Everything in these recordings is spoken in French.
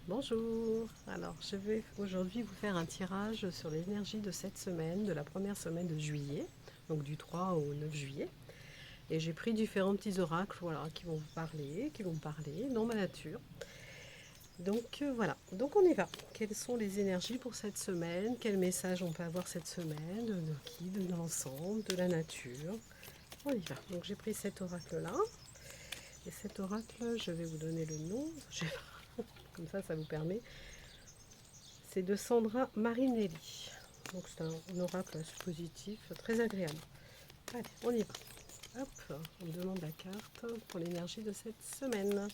Bonjour, alors je vais aujourd'hui vous faire un tirage sur l'énergie de cette semaine, de la première semaine de juillet, donc du 3 au 9 juillet. Et j'ai pris différents petits oracles voilà, qui vont vous parler, qui vont me parler dans ma nature. Donc voilà, donc on y va. Quelles sont les énergies pour cette semaine? Quel message on peut avoir cette semaine? De qui? De l'ensemble, de la nature. On y va. Donc j'ai pris cet oracle-là. Et cet oracle, je vais vous donner le nom. Comme ça vous permet. C'est de Sandra Marinelli. Donc c'est un oracle positif, très agréable. Allez, on y va. Hop, on me demande la carte pour l'énergie de cette semaine.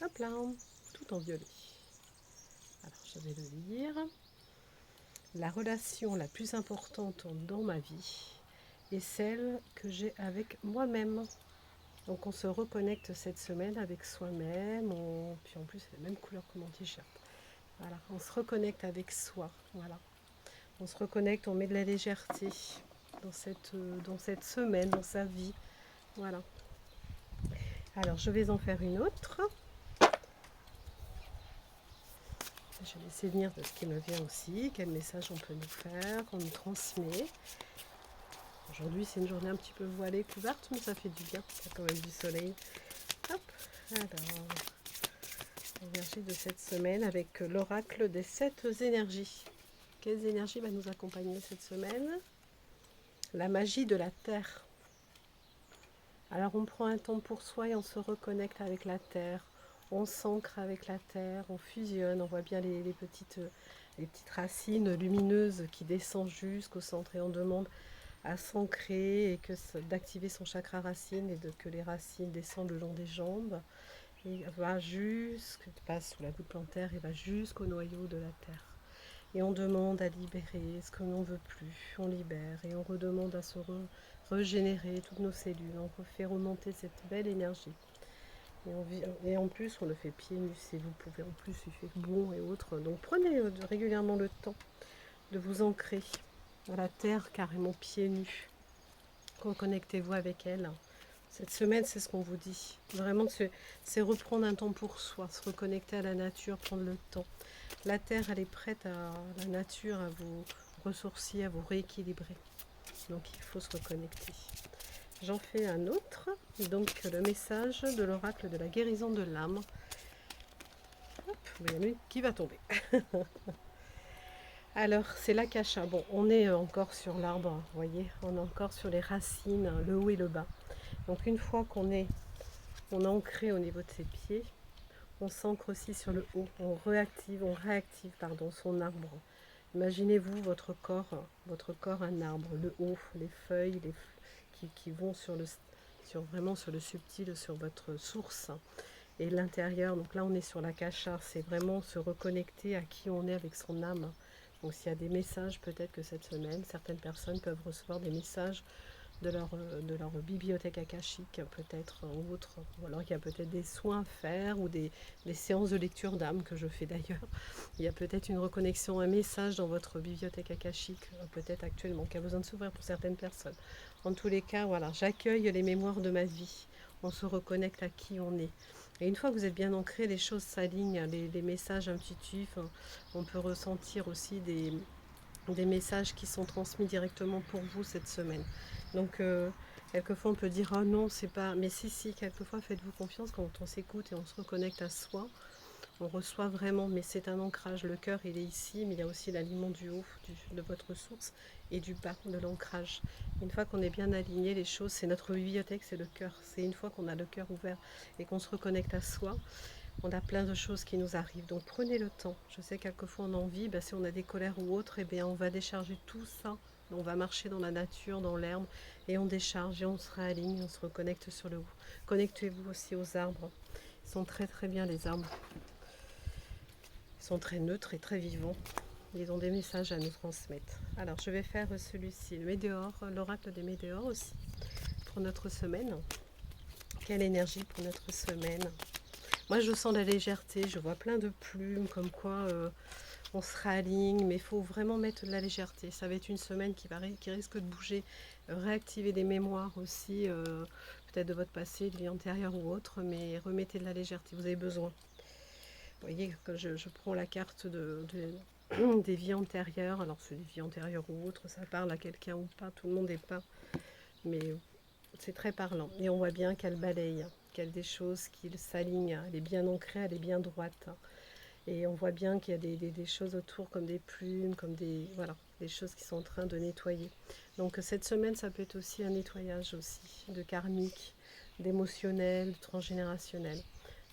Hop là, tout en violet. Alors je vais le lire. La relation la plus importante dans ma vie est celle que j'ai avec moi-même. Donc on se reconnecte cette semaine avec soi-même. Puis en plus c'est la même couleur que mon t-shirt. Voilà, on se reconnecte avec soi. Voilà. On se reconnecte, on met de la légèreté dans cette semaine, dans sa vie. Voilà. Alors, je vais en faire une autre. Je vais essayer de lire de ce qui me vient aussi, quel message on peut nous faire, qu'on nous transmet. Aujourd'hui, c'est une journée un petit peu voilée, couverte, mais ça fait du bien. Il y a quand même du soleil. Hop. Alors, l'énergie de cette semaine avec l'oracle des 7 énergies. Quelles énergies va nous accompagner cette semaine? La magie de la terre. Alors on prend un temps pour soi et on se reconnecte avec la terre, on s'ancre avec la terre, on fusionne, on voit bien les petites racines lumineuses qui descendent jusqu'au centre et on demande à s'ancrer et d'activer son chakra racine et que les racines descendent le long des jambes et passe sous la voûte plantaire et va jusqu'au noyau de la terre. Et on demande à libérer ce que l'on ne veut plus, on libère et on redemande à se régénérer toutes nos cellules, on refait remonter cette belle énergie. Et en plus, on le fait pieds nus si vous pouvez, en plus il fait bon et autres. Donc prenez régulièrement le temps de vous ancrer dans la terre carrément pieds nus. Reconnectez-vous avec elle. Cette semaine, c'est ce qu'on vous dit. Vraiment, c'est reprendre un temps pour soi, se reconnecter à la nature, prendre le temps. La terre, elle est prête à la nature, à vous ressourcer, à vous rééquilibrer. Donc, il faut se reconnecter. J'en fais un autre. Donc, le message de l'oracle de la guérison de l'âme. Hop, il y en a une qui va tomber. Alors, c'est l'akasha. Bon, on est encore sur l'arbre, vous voyez, on est encore sur les racines, le haut et le bas. Donc, une fois qu'on est ancré au niveau de ses pieds, on s'ancre aussi sur le haut, on réactive son arbre. Imaginez-vous votre corps un arbre, le haut, les feuilles qui vont vraiment sur le subtil, sur votre source. Et l'intérieur, donc là on est sur l'akasha, c'est vraiment se reconnecter à qui on est avec son âme. Donc s'il y a des messages, peut-être que cette semaine, certaines personnes peuvent recevoir des messages de leur bibliothèque akashique peut-être ou autre. Ou alors il y a peut-être des soins à faire ou des séances de lecture d'âme que je fais d'ailleurs. Il y a peut-être une reconnexion, un message dans votre bibliothèque akashique peut-être actuellement qui a besoin de s'ouvrir pour certaines personnes. En tous les cas, voilà, j'accueille les mémoires de ma vie. On se reconnecte à qui on est. Et une fois que vous êtes bien ancré, les choses s'alignent, les messages intuitifs, on peut ressentir aussi des messages qui sont transmis directement pour vous cette semaine. Donc, quelquefois, on peut dire oh non, c'est pas. Mais si, quelquefois, faites-vous confiance quand on s'écoute et on se reconnecte à soi. On reçoit vraiment, mais c'est un ancrage. Le cœur, il est ici, mais il y a aussi l'aliment du haut, de votre source, et du bas, de l'ancrage. Une fois qu'on est bien aligné, les choses, c'est notre bibliothèque, c'est le cœur. C'est une fois qu'on a le cœur ouvert et qu'on se reconnecte à soi, on a plein de choses qui nous arrivent. Donc prenez le temps. Je sais quelquefois on a envie, si on a des colères ou autres, on va décharger tout ça. On va marcher dans la nature, dans l'herbe, et on décharge et on se réaligne, on se reconnecte sur le haut. Connectez-vous aussi aux arbres. Ils sont très très bien les arbres. Ils sont très neutres et très vivants. Ils ont des messages à nous transmettre. Alors je vais faire celui-ci, le météore, l'oracle des météores aussi, pour notre semaine. Quelle énergie pour notre semaine? Moi, je sens la légèreté, je vois plein de plumes, comme quoi on se réaligne, mais il faut vraiment mettre de la légèreté. Ça va être une semaine qui risque de bouger, réactiver des mémoires aussi, peut-être de votre passé, de vie antérieure ou autre, mais remettez de la légèreté, vous avez besoin. Vous voyez, quand je prends la carte des vies antérieures, alors c'est des vies antérieures ou autres, ça parle à quelqu'un ou pas, tout le monde n'est pas, mais c'est très parlant. Et on voit bien qu'elle balaye, qu'elle a des choses qui s'alignent, elle est bien ancrée, elle est bien droite. Et on voit bien qu'il y a des choses autour comme des plumes, comme voilà, des choses qui sont en train de nettoyer. Donc cette semaine, ça peut être aussi un nettoyage aussi, de karmique, d'émotionnel, de transgénérationnel.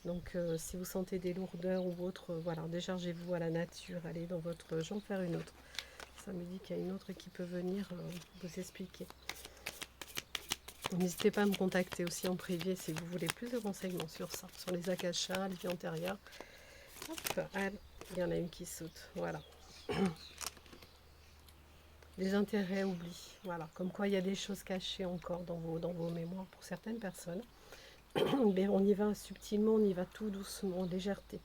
Donc si vous sentez des lourdeurs ou autre, voilà, déchargez-vous à la nature, allez dans votre... Je vais en faire une autre. Ça me dit qu'il y a une autre qui peut venir vous expliquer. N'hésitez pas à me contacter aussi en privé si vous voulez plus de renseignements sur ça, sur les akashas, les vies antérieures. Hop, il y en a une qui saute, voilà. Les intérêts oubliés, voilà. Comme quoi il y a des choses cachées encore dans vos mémoires pour certaines personnes. Mais on y va subtilement, on y va tout doucement, en légèreté.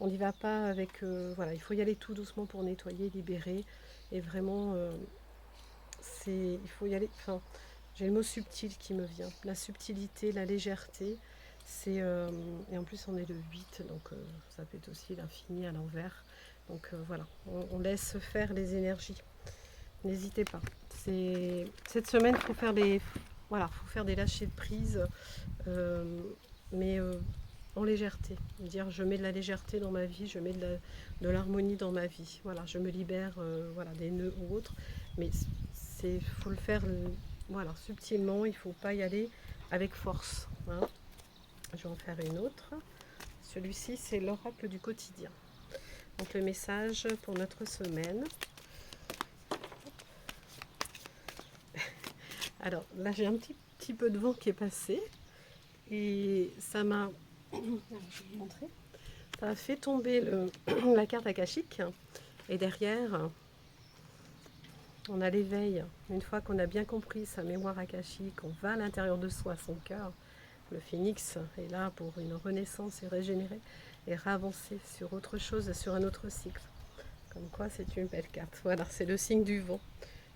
On n'y va pas avec... voilà, il faut y aller tout doucement pour nettoyer, libérer. Et vraiment, il faut y aller... Enfin, j'ai le mot subtil qui me vient. La subtilité, la légèreté, c'est... et en plus, on est le 8, donc ça peut être aussi l'infini à l'envers. Donc voilà, on laisse faire les énergies. N'hésitez pas. Cette semaine, il faut faire des... Voilà, faut faire des lâchers de prise. Mais en légèreté, dire je mets de la légèreté dans ma vie, je mets de l'harmonie dans ma vie, voilà, je me libère voilà, des nœuds ou autres, mais il faut le faire voilà, subtilement, il ne faut pas y aller avec force, hein. Je vais en faire une autre. Celui-ci c'est l'oracle du quotidien, donc le message pour notre semaine. Alors là j'ai un petit peu de vent qui est passé et ça m'a je vais vous montrer. Ça a fait tomber la carte akashique et derrière on a l'éveil. Une fois qu'on a bien compris sa mémoire akashique, on va à l'intérieur de soi, son cœur. Le phénix est là pour une renaissance et régénérer et réavancer sur autre chose, sur un autre cycle. Comme quoi c'est une belle carte. Voilà, c'est le signe du vent.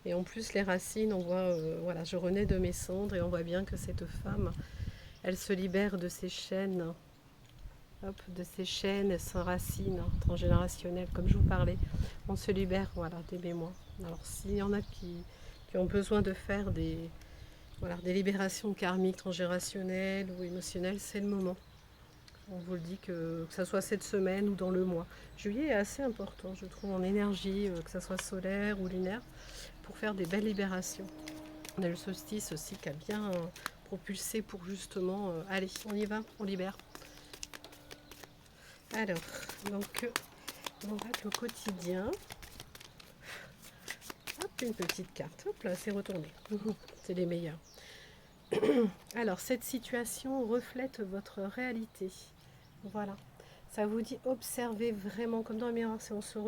Et en plus les racines, on voit, voilà, je renais de mes cendres et on voit bien que cette femme, elle se libère de ses chaînes. Hop, de ces chaînes sans racines transgénérationnelles, comme je vous parlais, on se libère, voilà, des mémoires. Alors s'il y en a qui ont besoin de faire voilà, des libérations karmiques, transgénérationnelles ou émotionnelles, c'est le moment. On vous le dit que ça soit cette semaine ou dans le mois. Juillet est assez important, je trouve, en énergie, que ça soit solaire ou lunaire, pour faire des belles libérations. On a le solstice aussi qui a bien propulsé pour justement, allez, on y va, on libère. Alors, donc, l'oracle quotidien. Hop, une petite carte. Hop là, c'est retourné. C'est les meilleurs. Alors, cette situation reflète votre réalité. Voilà. Ça vous dit observer vraiment, comme dans le miroir, si on se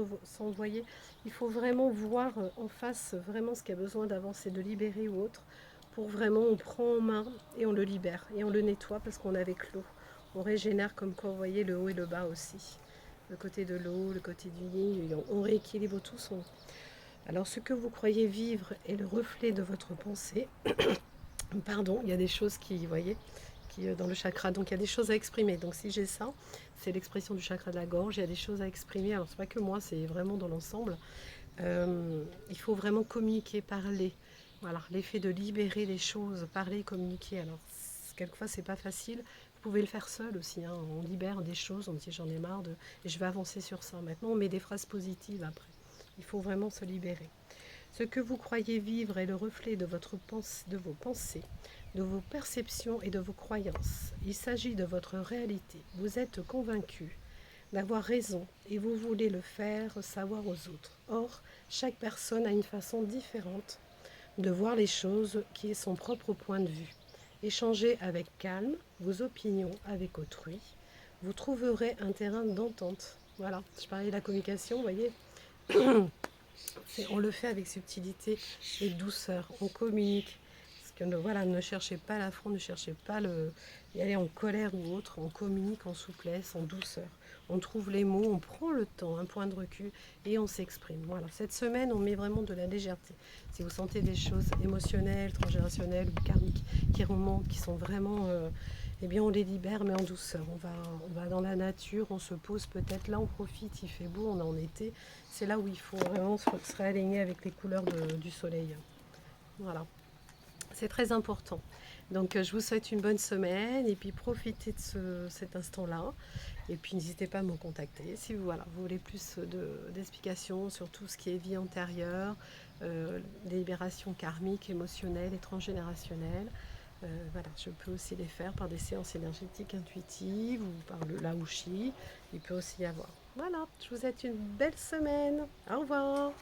voyait, il faut vraiment voir en face vraiment ce qu'il y a besoin d'avancer, de libérer ou autre, pour vraiment, on prend en main et on le libère, et on le nettoie parce qu'on est avec l'eau. On régénère comme quoi vous voyez le haut et le bas aussi. Le côté de l'eau, le côté du yin, on rééquilibre tout son. Alors ce que vous croyez vivre est le reflet de votre pensée. Pardon, il y a des choses qui, vous voyez, dans le chakra, donc il y a des choses à exprimer. Donc si j'ai ça, c'est l'expression du chakra de la gorge, il y a des choses à exprimer. Alors c'est pas que moi, c'est vraiment dans l'ensemble. Il faut vraiment communiquer, parler. Voilà, l'effet de libérer les choses, parler, communiquer. Alors quelquefois c'est pas facile. Vous pouvez le faire seul aussi, hein. On libère des choses, on dit j'en ai marre et je vais avancer sur ça. Maintenant on met des phrases positives après. Il faut vraiment se libérer. Ce que vous croyez vivre est le reflet de vos pensées, de vos perceptions et de vos croyances. Il s'agit de votre réalité. Vous êtes convaincu d'avoir raison et vous voulez le faire savoir aux autres. Or, chaque personne a une façon différente de voir les choses qui est son propre point de vue. Échangez avec calme vos opinions avec autrui. Vous trouverez un terrain d'entente. Voilà, je parlais de la communication, vous voyez. On le fait avec subtilité et douceur. On communique. Parce que voilà, ne cherchez pas l'affront, ne cherchez pas y aller en colère ou autre. On communique en souplesse, en douceur. on trouve les mots, on prend le temps, un point de recul et on s'exprime. Voilà, cette semaine, on met vraiment de la légèreté. Si vous sentez des choses émotionnelles, transgénérationnelles ou karmiques qui remontent, qui sont vraiment... eh bien, on les libère, mais en douceur. On va dans la nature, on se pose peut-être. Là, on profite, il fait beau, on est en été. C'est là où il faut vraiment se réaligner avec les couleurs du soleil. Voilà, c'est très important. Donc, je vous souhaite une bonne semaine et puis profitez de cet instant-là. Et puis, n'hésitez pas à me contacter si vous, voilà, vous voulez plus d'explications sur tout ce qui est vie antérieure, des libérations karmiques, émotionnelles et transgénérationnelles. Voilà, je peux aussi les faire par des séances énergétiques intuitives ou par le laouchi. Il peut aussi y avoir. Voilà, je vous souhaite une belle semaine. Au revoir.